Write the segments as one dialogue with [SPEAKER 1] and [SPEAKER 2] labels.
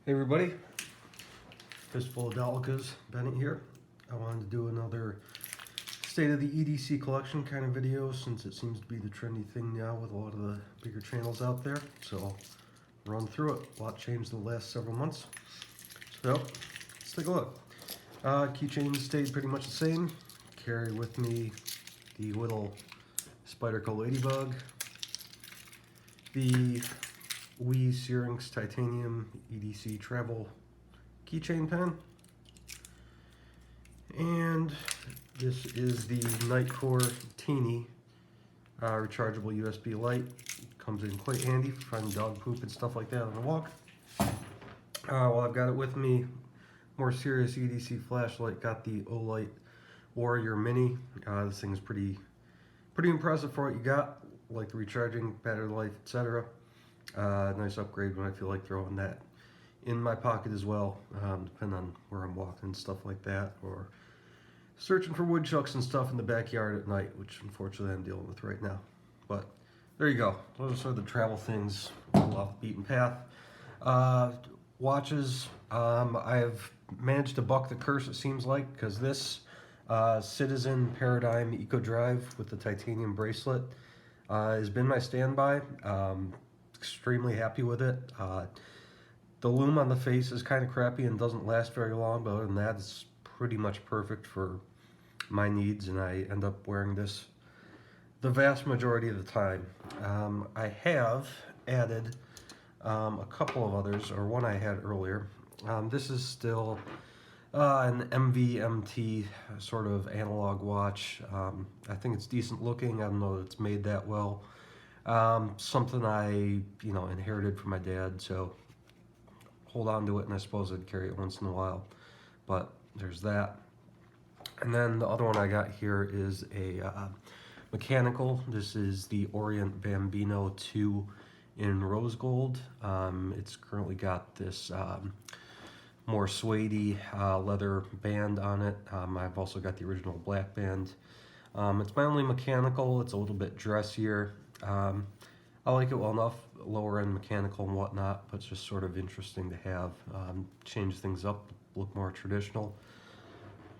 [SPEAKER 1] Hey everybody, Fistfull of Dollicas, Bennett here. I wanted to do another state of the EDC collection kind of video since it seems to be the trendy thing now with a lot of the bigger channels out there. So I'll run through it. A lot changed in the last several months. So let's take a look. Keychains stayed pretty much the same. Carry with me the little Spyderco Ladybug, the Syrinx Titanium EDC Travel Keychain Pen, and this is the Nightcore Teeny rechargeable USB light. Comes in quite handy for finding dog poop and stuff like that on the walk. While I've got it with me, more serious EDC flashlight, got the Olight Warrior Mini. This thing's pretty impressive for what you got, like the recharging, battery life, etc. Nice upgrade when I feel like throwing that in my pocket as well, depending on where I'm walking and stuff like that, or searching for woodchucks and stuff in the backyard at night, which unfortunately I'm dealing with right now. But there you go. Those are sort of the travel things, a little off the beaten path. Watches, I've managed to buck the curse, it seems like, because this Citizen Paradigm Eco Drive with the titanium bracelet has been my standby. Extremely happy with it. The lume on the face is kind of crappy and doesn't last very long, but other than that, it's pretty much perfect for my needs, and I end up wearing this the vast majority of the time. I have added a couple of others, or one I had earlier. This is still an MVMT sort of analog watch. I think it's decent looking. I don't know that it's made that well. Something I, inherited from my dad, so hold on to it, and I suppose I'd carry it once in a while. But there's that. And then the other one I got here is a mechanical. This is the Orient Bambino 2 in rose gold. It's currently got this more suede leather band on it. I've also got the original black band. It's my only mechanical. It's a little bit dressier. I like it well enough, lower end mechanical and whatnot, but it's just sort of interesting to have. Change things up, look more traditional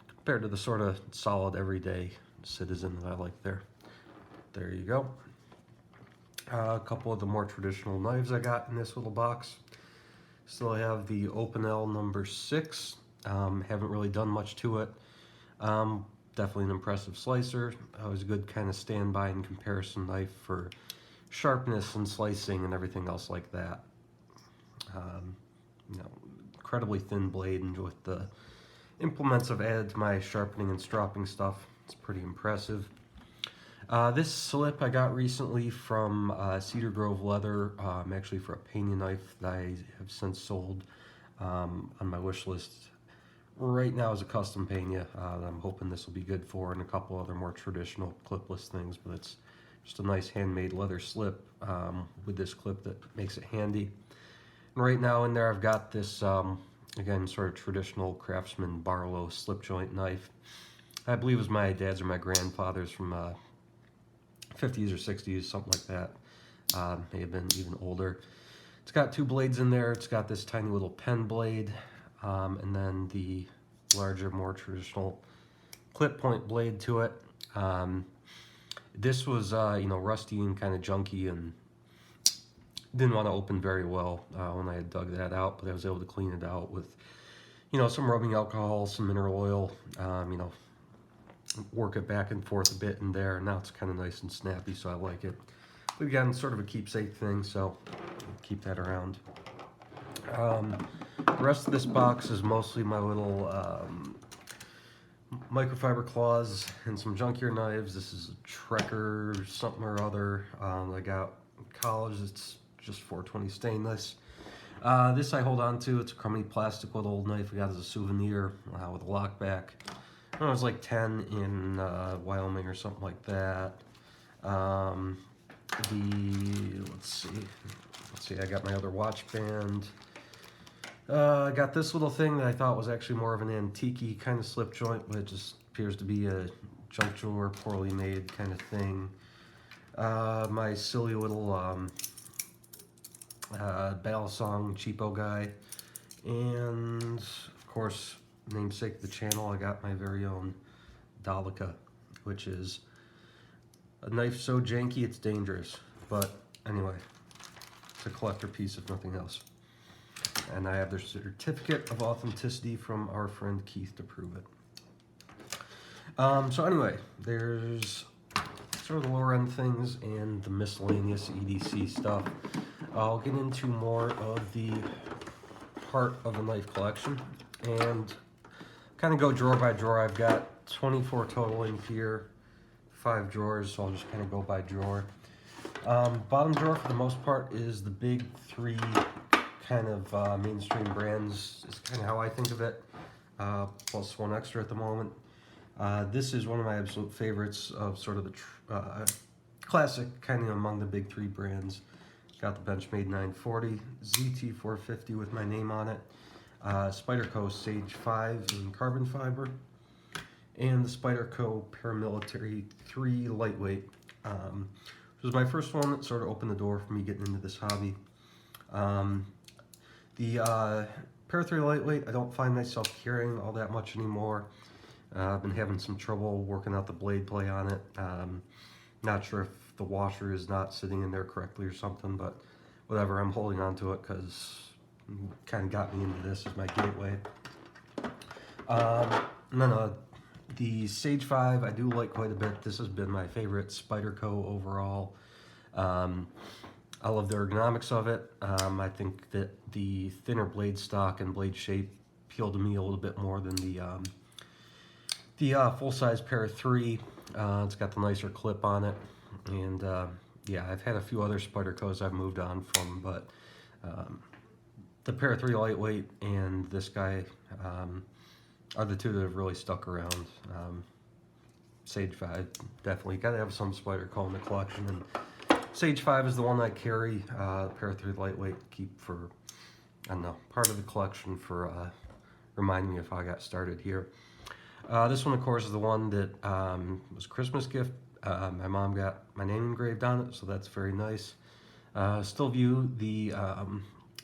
[SPEAKER 1] compared to the sort of solid everyday Citizen that I like there. There you go. A couple of the more traditional knives I got in this little box. Still have the Opinel number 6. Haven't really done much to it. Definitely an impressive slicer. Always a good kind of standby and comparison knife for sharpness and slicing and everything else like that. Incredibly thin blade, and with the implements I've added to my sharpening and stropping stuff, it's pretty impressive. This slip I got recently from Cedar Grove Leather, actually for a painting knife that I have since sold on my wish list. Right now is a custom painting that I'm hoping this will be good for, and a couple other more traditional clipless things, but it's just a nice handmade leather slip with this clip that makes it handy. And right now in there I've got this, again, sort of traditional Craftsman Barlow slip joint knife. I believe it was my dad's or my grandfather's from 50s or 60s, something like that. May have been even older. It's got two blades in there. It's got this tiny little pen blade, and then the larger, more traditional clip point blade to it. This was, rusty and kind of junky, and didn't want to open very well when I had dug that out, but I was able to clean it out with, some rubbing alcohol, some mineral oil, work it back and forth a bit in there, and now it's kind of nice and snappy, so I like it. But again, sort of a keepsake thing, so keep that around. The rest of this box is mostly my little microfiber claws and some junkier knives. This is a Trekker something or other I got in college. It's just 420 stainless. This I hold on to. It's a crummy plastic little old knife I got as a souvenir with a lockback. I was like 10 in Wyoming or something like that. Let's see, I got my other watch band. I got this little thing that I thought was actually more of an antique-y kind of slip joint, but it just appears to be a junk drawer, poorly made kind of thing. My silly little Balisong cheapo guy. And of course, namesake of the channel, I got my very own Dollica, which is a knife so janky it's dangerous. But anyway, it's a collector piece if nothing else. And I have their certificate of authenticity from our friend Keith to prove it. So anyway, there's sort of the lower end things and the miscellaneous EDC stuff. I'll get into more of the part of the knife collection and kind of go drawer by drawer. I've got 24 total in here, 5 drawers, so I'll just kind of go by drawer. Bottom drawer for the most part is the big 3 kind of mainstream brands, is kind of how I think of it, plus 1 extra at the moment. This is one of my absolute favorites of sort of the classic, kind of among the big 3 brands. Got the Benchmade 940, ZT 450 with my name on it, Spyderco Sage 5 in carbon fiber, and the Spyderco Paramilitary 3 lightweight. This was my first one that sort of opened the door for me getting into this hobby. The Para 3 lightweight, I don't find myself carrying all that much anymore. I've been having some trouble working out the blade play on it. Not sure if the washer is not sitting in there correctly or something, but whatever, I'm holding on to it because it kind of got me into this as my gateway. The Sage 5 I do like quite a bit. This has been my favorite Spyderco overall. I love the ergonomics of it. I think that the thinner blade stock and blade shape appeal to me a little bit more than the full-size Para 3. It's got the nicer clip on it, and yeah, I've had a few other Spydercos I've moved on from, but the Para 3 lightweight and this guy are the 2 that have really stuck around. Sage 5, definitely got to have some Spyderco in the collection, and Sage 5 is the one I carry. Para 3 lightweight, keep for, I don't know, part of the collection for reminding me of how I got started here. This one, of course, is the one that was a Christmas gift. My mom got my name engraved on it, so that's very nice. Still view the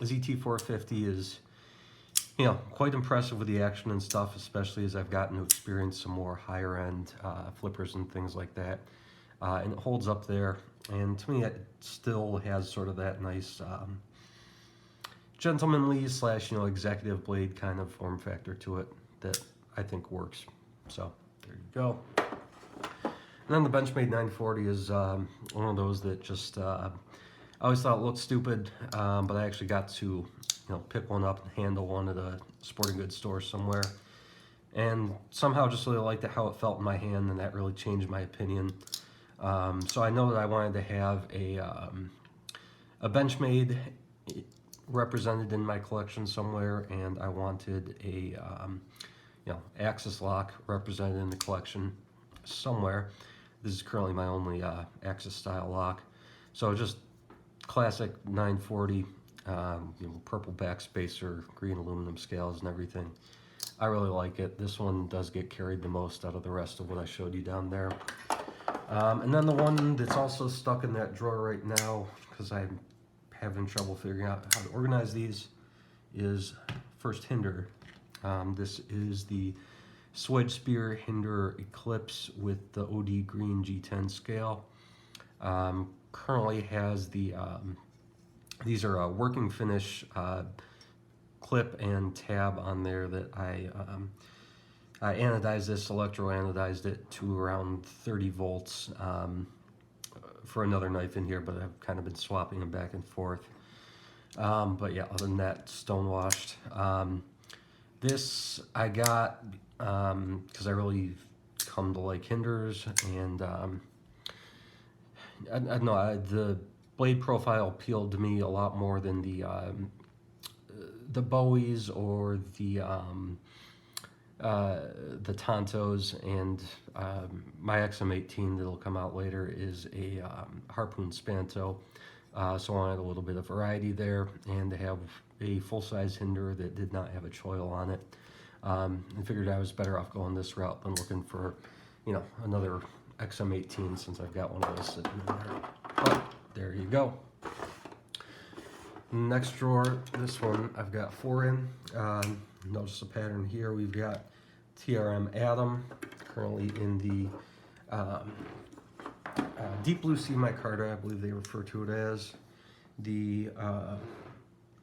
[SPEAKER 1] ZT450 is, you know, quite impressive with the action and stuff, especially as I've gotten to experience some more higher end flippers and things like that. And it holds up there, and to me it still has sort of that nice gentlemanly slash, you know, executive blade kind of form factor to it that I think works. So there you go. And then the Benchmade 940 is one of those that just I always thought it looked stupid, but I actually got to, you know, pick one up and handle one at a sporting goods store somewhere, and somehow just really liked how it felt in my hand, and that really changed my opinion. So I know that I wanted to have a Benchmade represented in my collection somewhere, and I wanted a you know, Axis lock represented in the collection somewhere. This is currently my only Axis style lock. So just classic 940, you know, purple backspacer, green aluminum scales and everything. I really like it. This one does get carried the most out of the rest of what I showed you down there. And then the one that's also stuck in that drawer right now, because I'm having trouble figuring out how to organize these, is First Hinder. This is the Swedge Spear Hinder Eclipse with the OD Green G10 scale. Currently has the, these are a working finish clip and tab on there that I anodized this, electro-anodized it to around 30 volts for another knife in here, but I've kind of been swapping them back and forth. But yeah, other than that, stonewashed. This I got because I really come to like Hinders, and I don't know, the blade profile appealed to me a lot more than the Bowies or the Tontos, and my XM18 that'll come out later is a Harpoon Spanto, so I wanted a little bit of variety there, and to have a full-size Hinder that did not have a choil on it, and figured I was better off going this route than looking for, you know, another XM18 since I've got one of those sitting in there. But there you go. Next drawer, this one I've got 4 in. Notice the pattern here. We've got TRM Atom, currently in the deep blue sea micarta, I believe they refer to it as. The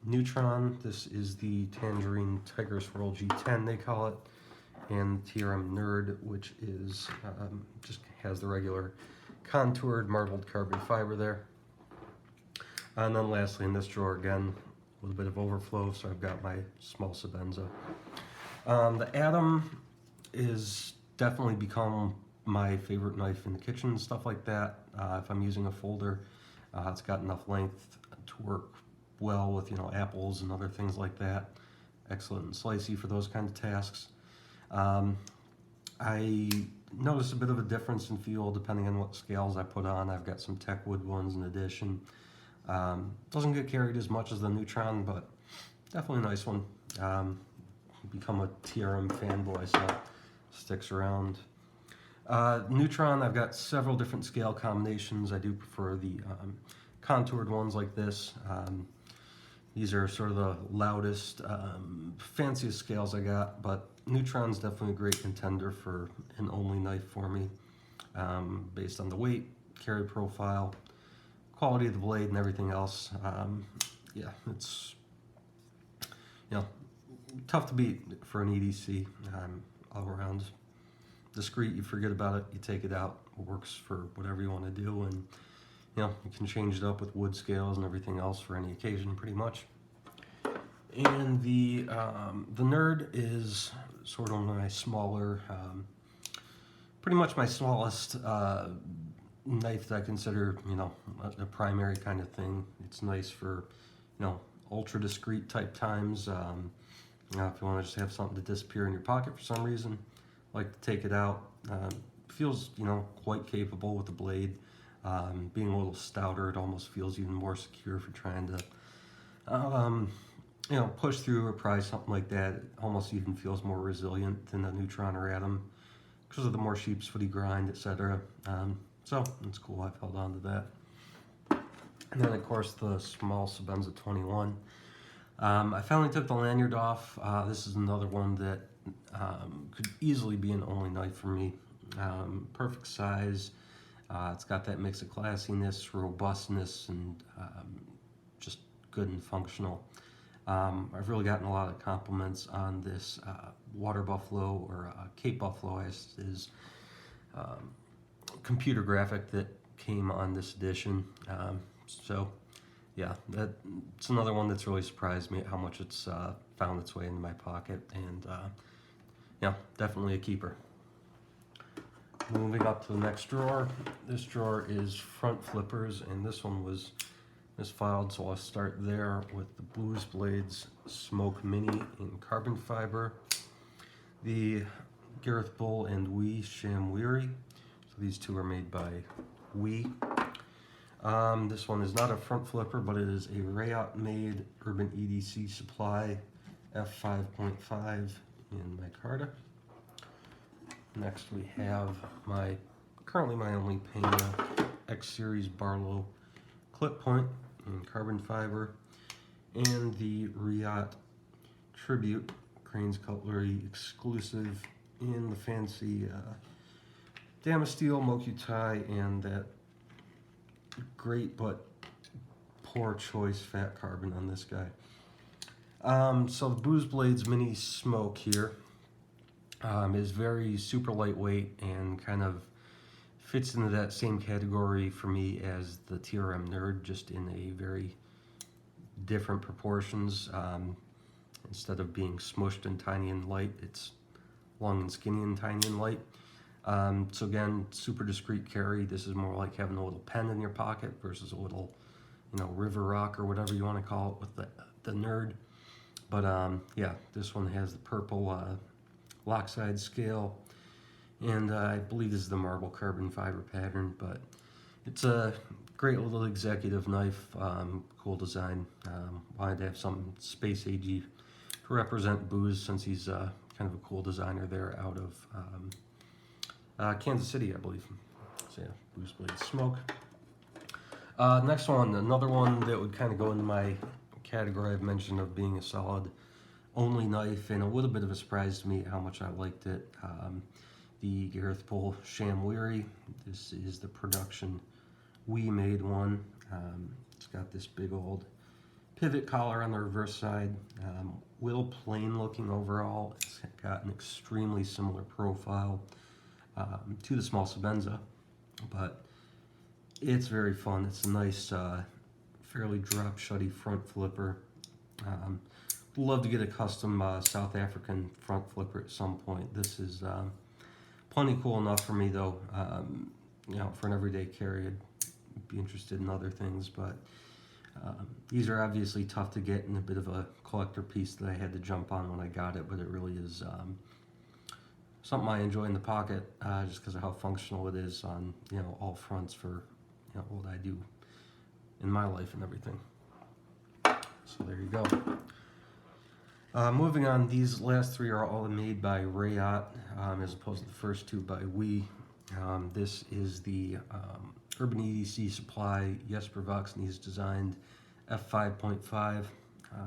[SPEAKER 1] Neutron, this is the Tangerine Tiger Swirl G10 they call it. And TRM Nerd, which is just has the regular contoured marbled carbon fiber there. And then lastly in this drawer again, with a bit of overflow, so I've got my small Sebenza. The Atom is definitely become my favorite knife in the kitchen and stuff like that. If I'm using a folder, it's got enough length to work well with, you know, apples and other things like that. Excellent and slicey for those kind of tasks. I notice a bit of a difference in feel depending on what scales I put on. I've got some Techwood ones in addition. Doesn't get carried as much as the Neutron, but definitely a nice one. Become a TRM fanboy, so it sticks around. Neutron, I've got several different scale combinations. I do prefer the contoured ones like this. These are sort of the loudest, fanciest scales I got, but Neutron's definitely a great contender for an only knife for me, based on the weight, carry profile, quality of the blade, and everything else. Yeah, it's, you know, tough to beat for an EDC. All around discreet. You forget about it, you take it out. It works for whatever you want to do, and you know, you can change it up with wood scales and everything else for any occasion, pretty much. And the Nerd is sort of my smaller, pretty much my smallest knife that I consider, you know, a primary kind of thing. It's nice for, you know, ultra discreet type times. You know, if you want to just have something to disappear in your pocket for some reason, like to take it out. Feels, you know, quite capable with the blade. Being a little stouter, it almost feels even more secure for trying to, you know, push through or pry something like that. It almost even feels more resilient than a Neutron or Atom because of the more sheep's footy grind, etc. So it's cool. I've held on to that. And then of course the small Sebenza 21. I finally took the lanyard off. This is another one that could easily be an only knife for me. Perfect size. It's got that mix of classiness, robustness, and just good and functional. I've really gotten a lot of compliments on this Water Buffalo, or Cape Buffalo as is computer graphic that came on this edition. So yeah, it's another one that's really surprised me at how much it's found its way into my pocket, and yeah, definitely a keeper. Moving up to the next drawer. This drawer is front flippers, and this one was misfiled, so I'll start there with the Booz Blades Smoke Mini in carbon fiber. The Gareth Bull and Wee Sham Weary. So these two are made by Wee. This one is not a front flipper, but it is a Rayot made Urban EDC Supply F5.5 in micarta. Next we have currently my only Pena X Series Barlow clip point in carbon fiber, and the Rayot Tribute Cranes Cutlery exclusive in the fancy Damasteel Mokutai and that great but poor choice fat carbon on this guy. So the Booz Blades Mini Smoke here is very super lightweight and kind of fits into that same category for me as the TRM Nerd, just in a very different proportions. Instead of being smushed and tiny and light, it's long and skinny and tiny and light. So again, super discreet carry. This is more like having a little pen in your pocket versus a little, you know, river rock or whatever you want to call it with the Nerd. But yeah, this one has the purple lockside scale, and I believe this is the marble carbon fiber pattern, but it's a great little executive knife. Cool design. Wanted to have something space agey to represent Booz, since he's kind of a cool designer there out of Kansas City, I believe. So yeah, Booz Blades Smoke. Next one, another one that would kind of go into my category I've mentioned of being a solid only knife, and a little bit of a surprise to me how much I liked it. The Fistfull Sham Weary. This is the production we made one. It's got this big old pivot collar on the reverse side. Little plain looking overall. It's got an extremely similar profile to the small Sebenza, but it's very fun. It's a nice, fairly drop shutty front flipper. Love to get a custom South African front flipper at some point. This is plenty cool enough for me though. You know, for an everyday carry, I'd be interested in other things, but these are obviously tough to get and a bit of a collector piece that I had to jump on when I got it, but it really is something I enjoy in the pocket just because of how functional it is on, you know, all fronts for, you know, what I do in my life and everything. So there you go. Moving on, these last three are all made by Rayot as opposed to the first two by We. This is the Urban EDC Supply Jesper Voxney's designed F5.5.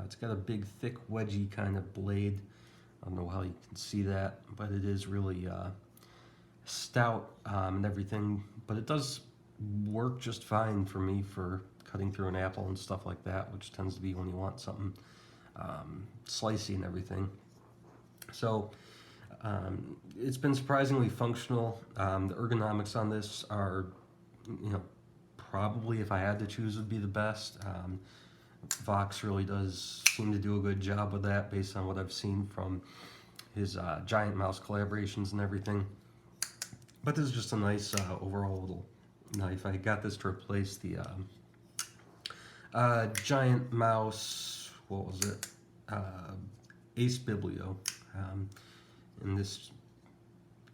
[SPEAKER 1] It's got a big, thick, wedgy kind of blade. I don't know how you can see that, but it is really stout and everything. But it does work just fine for me for cutting through an apple and stuff like that, which tends to be when you want something slicey and everything. So it's been surprisingly functional. The ergonomics on this are, you know, probably if I had to choose would be the best. Vox really does seem to do a good job with that based on what I've seen from his giant mouse collaborations and everything. But this is just a nice overall little knife. I got this to replace the giant mouse, what was it? Ace Biblio. And this,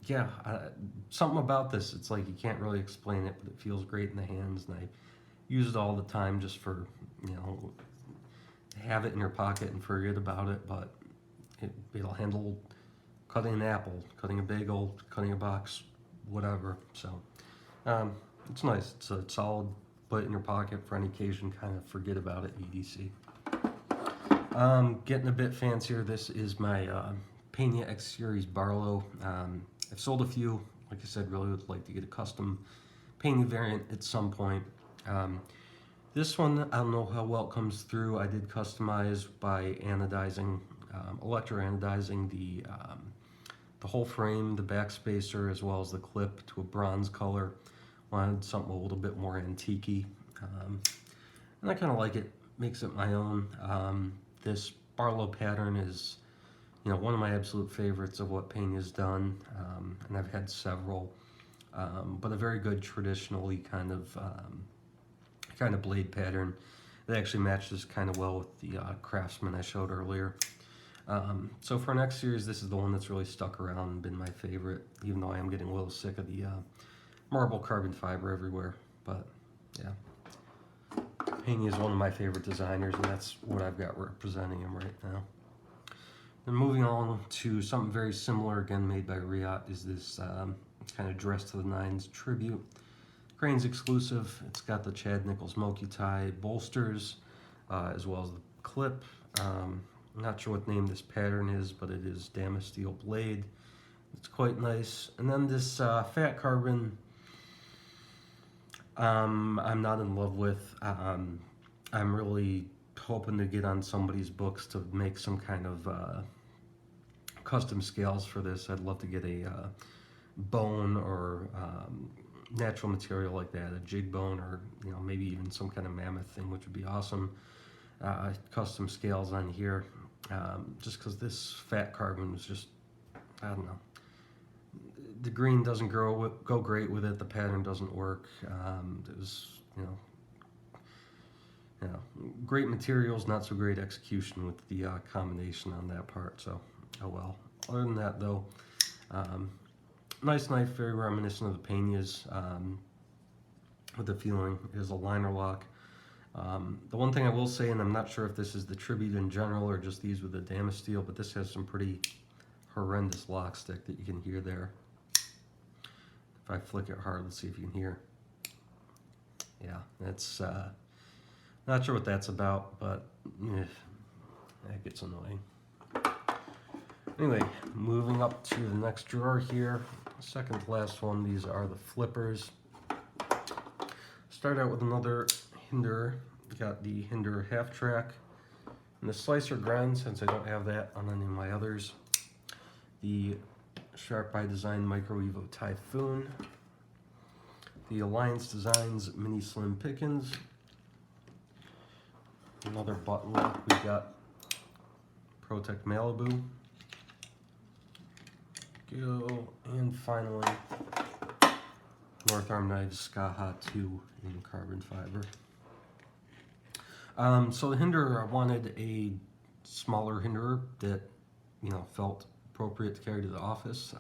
[SPEAKER 1] yeah, something about this, it's like you can't really explain it, but it feels great in the hands, and I use it all the time just for, you know, have it in your pocket and forget about it, but it'll handle cutting an apple, cutting a bagel, cutting a box, whatever. So it's nice. It's a solid, put it in your pocket for any occasion, kind of forget about it, EDC. Getting a bit fancier, this is my Pena X Series Barlow. I've sold a few. Like I said, really would like to get a custom Pena variant at some point. This one, I don't know how well it comes through. I did customize by anodizing, electro-anodizing the whole frame, the back spacer, as well as the clip to a bronze color. Wanted something a little bit more antique-y. And I kind of like it. Makes it my own. This Barlow pattern is, you know, one of my absolute favorites of what Pena's done, and I've had several, but a very good traditionally kind of blade pattern that actually matches kind of well with the Craftsman I showed earlier. So for an X series, this is the one that's really stuck around and been my favorite, even though I am getting a little sick of the marble carbon fiber everywhere. But yeah. Pena is one of my favorite designers, and that's what I've got representing him right now. Then moving on to something very similar, again made by Rayot, is this kind of dress to the nines tribute. Crane's exclusive. It's got the Chad Nichols Moki tie bolsters, as well as the clip. I'm not sure what name this pattern is, but it is Damasteel blade. It's quite nice. And then this fat carbon, I'm not in love with. I'm really hoping to get on somebody's books to make some kind of custom scales for this. I'd love to get a bone or natural material like that, a jig bone, or, you know, maybe even some kind of mammoth thing, which would be awesome. Custom scales on here, just because this fat carbon is just, I don't know. The green doesn't go great with it. The pattern doesn't work. It was, you know, great materials, not so great execution with the combination on that part. So, oh well. Other than that, though, nice knife, very reminiscent of the Pena's. With the feeling is a liner lock. The one thing I will say, and I'm not sure if this is the tribute in general or just these with the Damasteel, but this has some pretty horrendous lock stick that you can hear there. If I flick it hard, let's see if you can hear. Yeah, that's Not sure what that's about, but that gets annoying. Anyway, moving up to the next drawer here. Second to last one, these are the flippers. Start out with another Hinder. Got the Hinder half track. And the slicer grind, since I don't have that on any of my others. The Sharp by Design Micro Evo Typhoon. The Alliance Designs Mini Slim Pickens. Another button lock, we got Protect Malibu. Go, and finally, North Arm Knives Skaha 2 in carbon fiber. So the Hinder, I wanted a smaller Hinderer that, felt appropriate to carry to the office.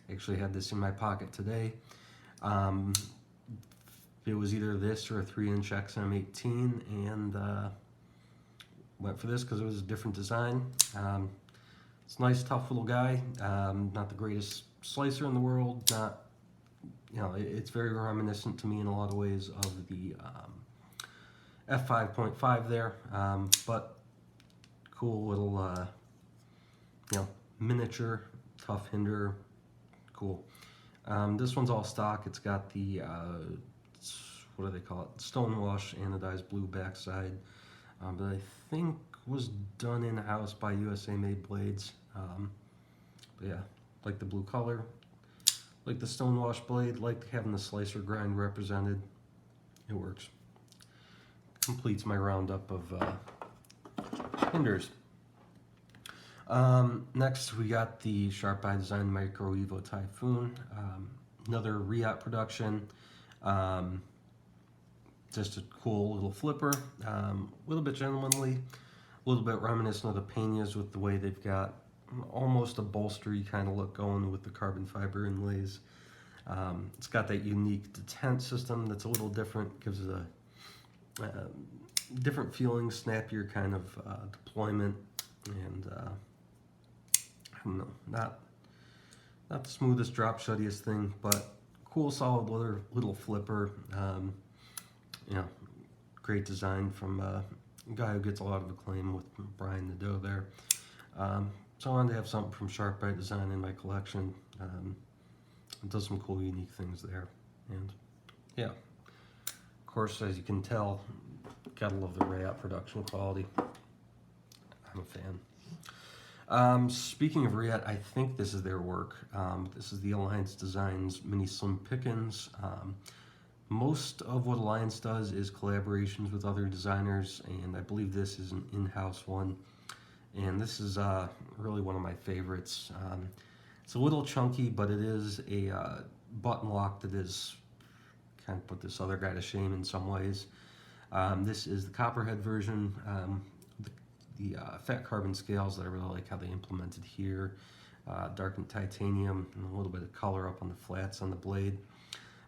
[SPEAKER 1] Actually had this in my pocket today. It was either this or a 3-inch XM18, and went for this because it was a different design. It's a nice, tough little guy. Not the greatest slicer in the world. Not, it's very reminiscent to me in a lot of ways of the F5.5 there, but cool little, miniature, tough Hinder, cool. This one's all stock. It's got the, what do they call it? Stonewash anodized blue backside, that I think was done in-house by USA Made Blades. But yeah, like the blue color, like the Stonewash blade, like having the slicer grind represented. It works. Completes my roundup of Hinders. Next, we got the Sharp by Design Micro Evo Typhoon. Another Riot production. Just a cool little flipper. A little bit gentlemanly, a little bit reminiscent of the Peñas with the way they've got almost a bolstery kind of look going with the carbon fiber inlays. It's got that unique detent system that's a little different, gives it a different feeling, snappier kind of deployment, and I don't know, not the smoothest drop shuttiest thing, but cool, solid little flipper. Great design from a guy who gets a lot of acclaim with Brian Nadeau there. So I wanted to have something from Sharp by Design in my collection. It does some cool, unique things there, and yeah, of course, as you can tell, gotta love the Riot production quality. I'm a fan. Speaking of Riot, I think this is their work. This is the Alliance Designs Mini Slim Pickens. Most of what Alliance does is collaborations with other designers, and I believe this is an in-house one. And this is really one of my favorites. It's a little chunky, but it is a button lock that is kind of put this other guy to shame in some ways. This is the Copperhead version. The fat carbon scales that I really like how they implemented here. Darkened titanium and a little bit of color up on the flats on the blade.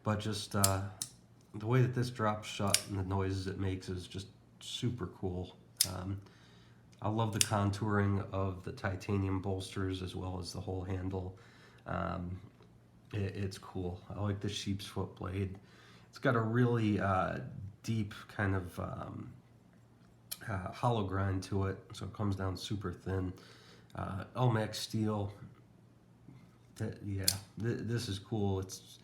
[SPEAKER 1] But just the way that this drops shut and the noises it makes is just super cool. I love the contouring of the titanium bolsters as well as the whole handle. It's cool. I like the sheep's foot blade. It's got a really deep kind of hollow grind to it, so it comes down super thin. Elmax steel. This is cool. It's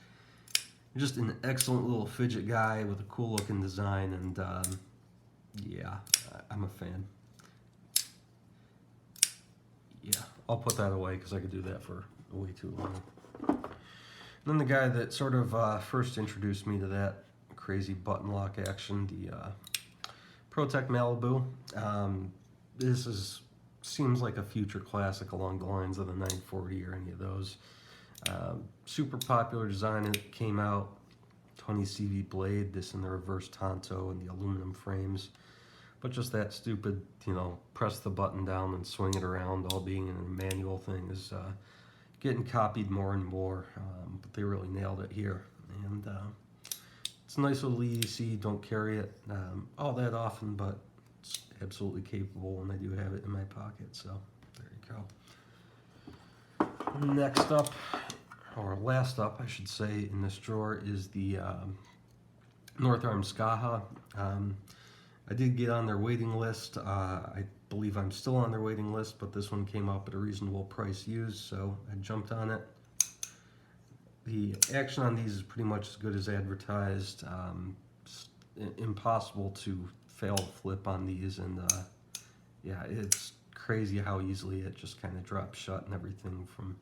[SPEAKER 1] just an excellent little fidget guy with a cool looking design, and yeah, I'm a fan. Yeah, I'll put that away because I could do that for way too long. And then the guy that sort of first introduced me to that crazy button lock action, the Protect Malibu. This seems like a future classic along the lines of the 940 or any of those. Super popular design. It came out 20 CV blade, this in the reverse Tonto and the aluminum frames. But just that stupid, press the button down and swing it around, all being in a manual thing, is getting copied more and more. But they really nailed it here. And it's a nice little EDC, don't carry it all that often, but it's absolutely capable, and I do have it in my pocket, so there you go. Next up, or last up, I should say, in this drawer is the North Arm Skaha. I did get on their waiting list. I believe I'm still on their waiting list, but this one came up at a reasonable price used, so I jumped on it. The action on these is pretty much as good as advertised. Impossible to fail a flip on these, and yeah, it's crazy how easily it just kind of drops shut and everything from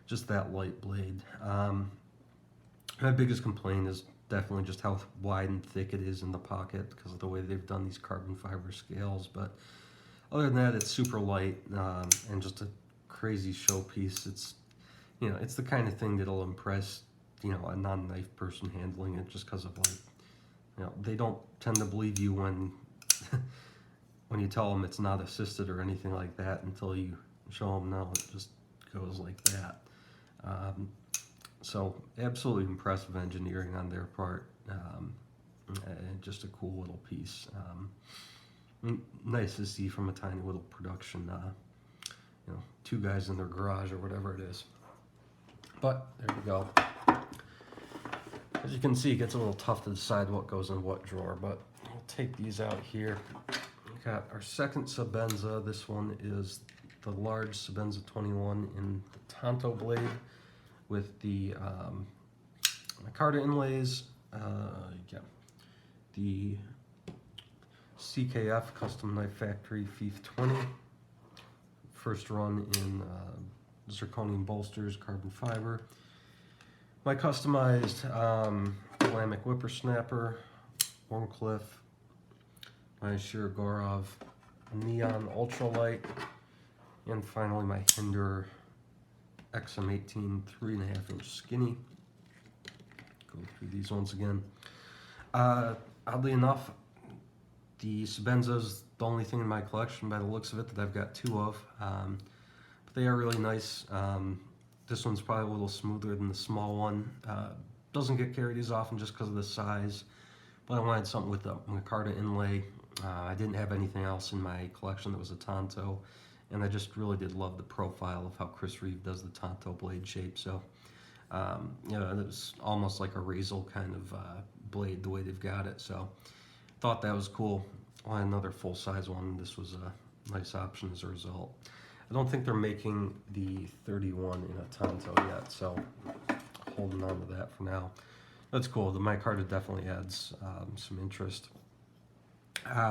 [SPEAKER 1] just that light blade. My biggest complaint is definitely just how wide and thick it is in the pocket because of the way they've done these carbon fiber scales. But other than that, it's super light and just a crazy showpiece. It's, you know, it's the kind of thing that'll impress, you know, a non-knife person handling it, just because of, like, you know, they don't tend to believe you when when you tell them it's not assisted or anything like that until you show them no, it just goes like that. So absolutely impressive engineering on their part, and just a cool little piece. Nice to see from a tiny little production, you know, two guys in their garage or whatever it is. But there you go. As you can see, it gets a little tough to decide what goes in what drawer, but we'll take these out here. We got our second Sebenza. This one is the large Sebenza 21 in the Tanto blade with the micarta inlays. Yeah, the CKF Custom Knife Factory FIF 20. First run in zirconium bolsters, carbon fiber. My customized Willamette whippersnapper, Warncliffe, my Shirogorov neon ultralight, and finally my Hinder XM18 3.5 inch skinny. Go through these once again. Oddly enough, the Sebenza's the only thing in my collection by the looks of it that I've got two of, but they are really nice. This one's probably a little smoother than the small one. Doesn't get carried as often just because of the size, but I wanted something with the micarta inlay. I didn't have anything else in my collection that was a Tanto, and I just really did love the profile of how Chris Reeve does the Tanto blade shape. So, you know, it was almost like a Razel kind of blade the way they've got it. So, thought that was cool. Well, another full-size one. This was a nice option as a result. I don't think they're making the 31 in a Tanto yet, so holding on to that for now. That's cool. The micarta definitely adds some interest.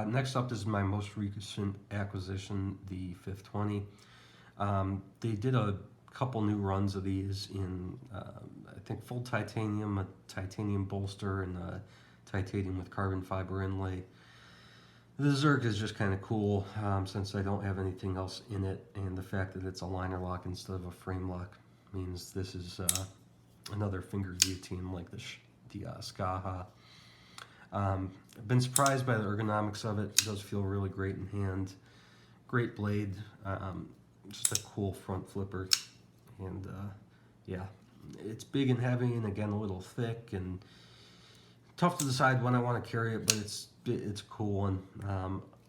[SPEAKER 1] Next up is my most recent acquisition, the FIF 20. They did a couple new runs of these in, I think, full titanium, a titanium bolster, and a titanium with carbon fiber inlay. The Zerk is just kind of cool since I don't have anything else in it, and the fact that it's a liner lock instead of a frame lock means this is another finger guillotine like the Skaha. I've been surprised by the ergonomics of it. It does feel really great in hand. Great blade, just a cool front flipper, and yeah, it's big and heavy, and again a little thick and tough to decide when I want to carry it, but it's a cool one.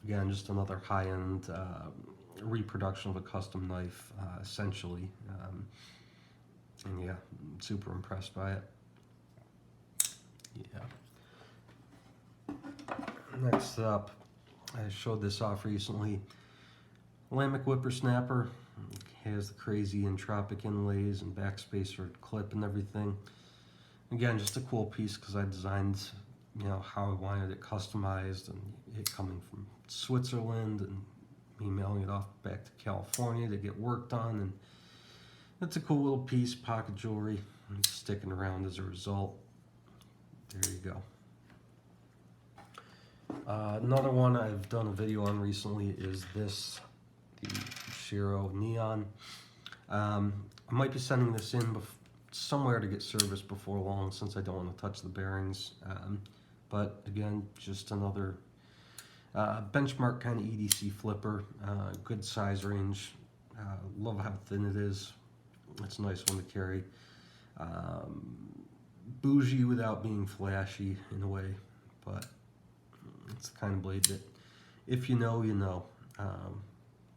[SPEAKER 1] Again, just another high-end reproduction of a custom knife, essentially. And yeah, I'm super impressed by it. Yeah. Next up, I showed this off recently. Willamette whippersnapper. Has the crazy entropic inlays and backspacer clip and everything. Again, just a cool piece because I designed, you know, how I wanted it customized, and it coming from Switzerland and me mailing it off back to California to get worked on, and it's a cool little piece, pocket jewelry, and sticking around as a result. There you go. Another one I've done a video on recently is this, the Shiro Neon. I might be sending this in somewhere to get serviced before long, since I don't want to touch the bearings. But again, just another benchmark kind of EDC flipper, good size range. Love how thin it is. It's a nice one to carry. Bougie without being flashy in a way, but it's the kind of blade that if you know, you know.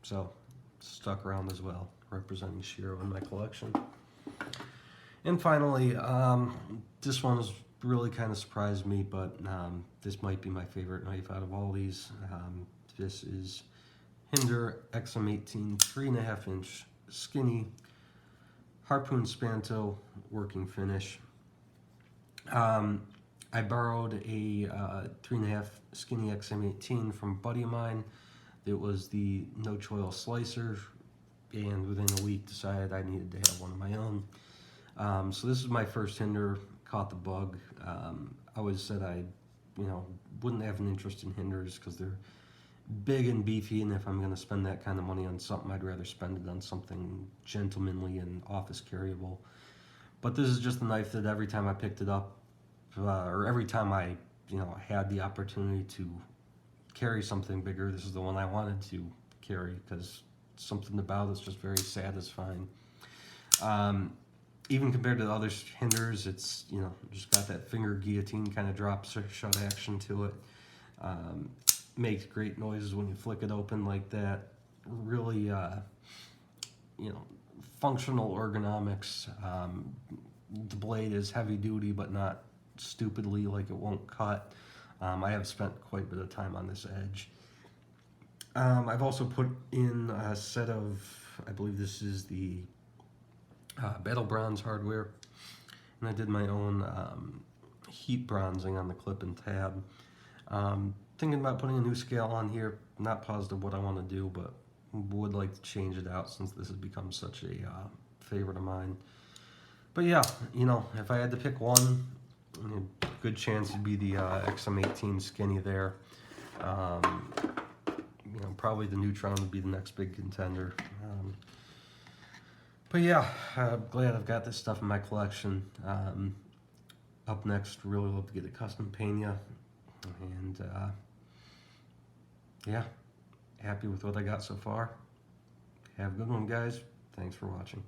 [SPEAKER 1] So stuck around as well, representing Shiro in my collection. And finally, this one is really kind of surprised me, but this might be my favorite knife out of all these. This is Hinder XM18 3.5 inch skinny harpoon spanto working finish. I borrowed a 3.5 skinny XM18 from a buddy of mine. It was the no choil slicer, and within a week decided I needed to have one of my own. So this is my first Hinder. Caught the bug. I always said I, wouldn't have an interest in Hinders because they're big and beefy, and if I'm going to spend that kind of money on something, I'd rather spend it on something gentlemanly and office carryable. But this is just a knife that every time I picked it up, or every time I, had the opportunity to carry something bigger, this is the one I wanted to carry because something about it's just very satisfying. Even compared to the other Hinders, it's, just got that finger guillotine kind of drop shut action to it. Makes great noises when you flick it open like that. Really, functional ergonomics. The blade is heavy duty, but not stupidly like it won't cut. I have spent quite a bit of time on this edge. I've also put in a set of, I believe this is the Battle Bronze hardware, and I did my own heat bronzing on the clip and tab. Thinking about putting a new scale on here. Not positive what I want to do, but would like to change it out since this has become such a favorite of mine. But yeah, if I had to pick one, good chance it'd be the XM18 skinny there. Probably the Neutron would be the next big contender. But yeah, I'm glad I've got this stuff in my collection. Up next, really love to get a custom Pena. And yeah, happy with what I got so far. Have a good one, guys. Thanks for watching.